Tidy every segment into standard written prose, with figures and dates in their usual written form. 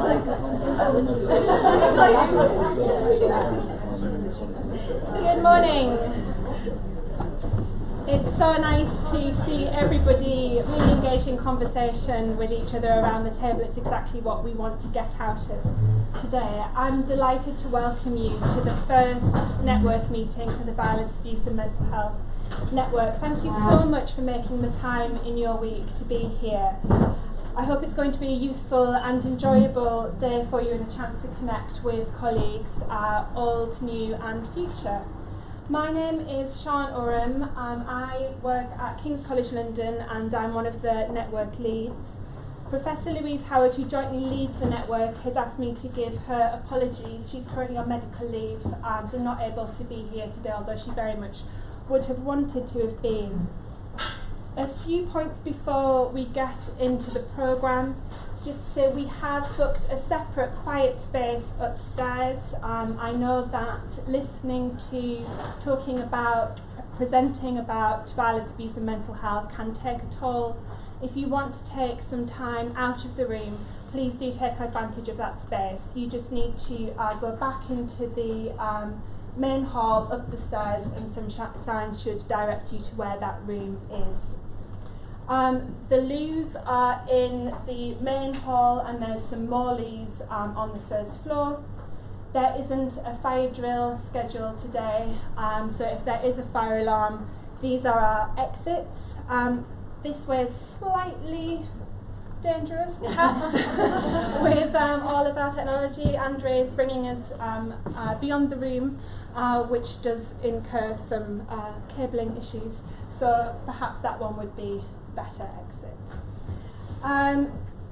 Good morning. It's so nice to see everybody really engaged in conversation with each other around the table. It's exactly what we want to get out of today. I'm delighted to welcome you to the first network meeting for the Violence, Abuse and Mental Health Network. Thank you so much for making the time in your week to be here. I hope it's going to be a useful and enjoyable day for you and a chance to connect with colleagues, old, new and future. My name is Sian Oram. I work at King's College London and I'm one of the network leads. Professor Louise Howard, who jointly leads the network, has asked me to give her apologies. She's currently on medical leave, so not able to be here today, although she very much would have wanted to have been. A few points before we get into the programme. Just to say we have booked a separate quiet space upstairs. I know that listening to, talking about, presenting about violence, abuse and mental health can take a toll. If you want to take some time out of the room, please do take advantage of that space. You just need to go back into the main hall up the stairs and some signs should direct you to where that room is. The loos are in the main hall and there's some more loos on the first floor. There isn't a fire drill scheduled today, so if there is a fire alarm, these are our exits. This way is slightly dangerous, perhaps, with all of our technology. Andre is bringing us beyond the room, which does incur some cabling issues, so perhaps that one would be better exit.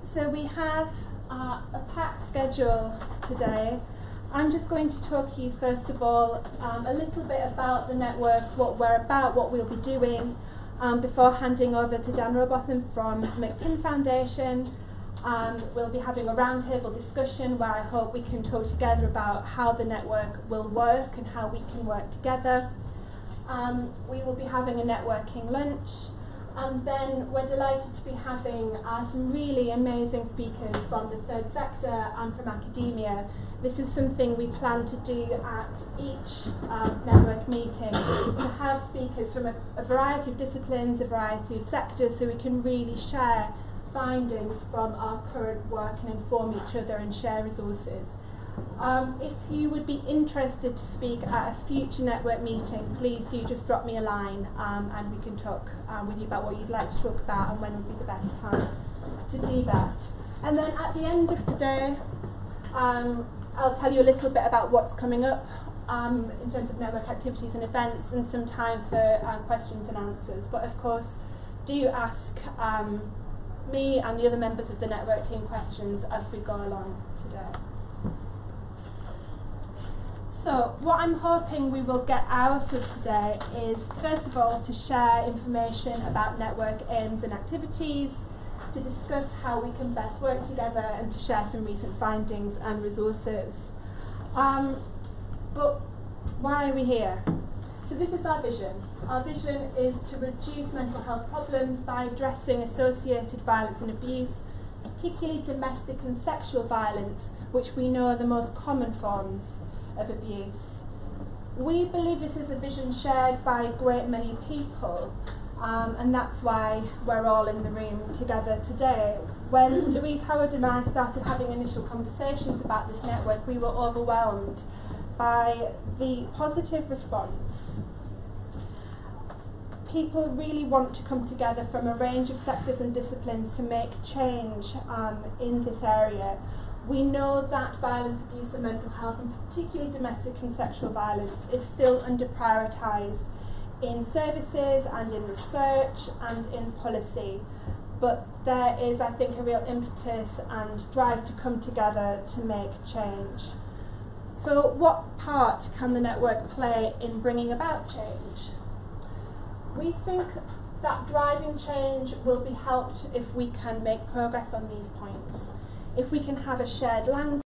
So we have a packed schedule today. I'm just going to talk to you first of all a little bit about the network, what we're about, what we'll be doing, before handing over to Dan Robotham from McPhinn Foundation. We'll be having a roundtable discussion where I hope we can talk together about how the network will work and how we can work together. We will be having a networking lunch. And then we're delighted to be having some really amazing speakers from the third sector and from academia. This is something we plan to do at each network meeting, to have speakers from a variety of disciplines, a variety of sectors, so we can really share findings from our current work and inform each other and share resources. If you would be interested to speak at a future network meeting, please do just drop me a line and we can talk with you about what you'd like to talk about and when would be the best time to do that. And then at the end of the day, I'll tell you a little bit about what's coming up in terms of network activities and events and some time for questions and answers. But of course, do ask me and the other members of the network team questions as we go along today. So what I'm hoping we will get out of today is, first of all, to share information about network aims and activities, to discuss how we can best work together and to share some recent findings and resources. But why are we here? So this is our vision. Our vision is to reduce mental health problems by addressing associated violence and abuse, particularly domestic and sexual violence, which we know are the most common forms of abuse. We believe this is a vision shared by a great many people, and that's why we're all in the room together today. When Louise Howard and I started having initial conversations about this network, we were overwhelmed by the positive response. People really want to come together from a range of sectors and disciplines to make change in this area. We know that violence, abuse and mental health, and particularly domestic and sexual violence, is still under-prioritised in services and in research and in policy. But there is, I think, a real impetus and drive to come together to make change. So what part can the network play in bringing about change? We think that driving change will be helped if we can make progress on these points. If we can have a shared language,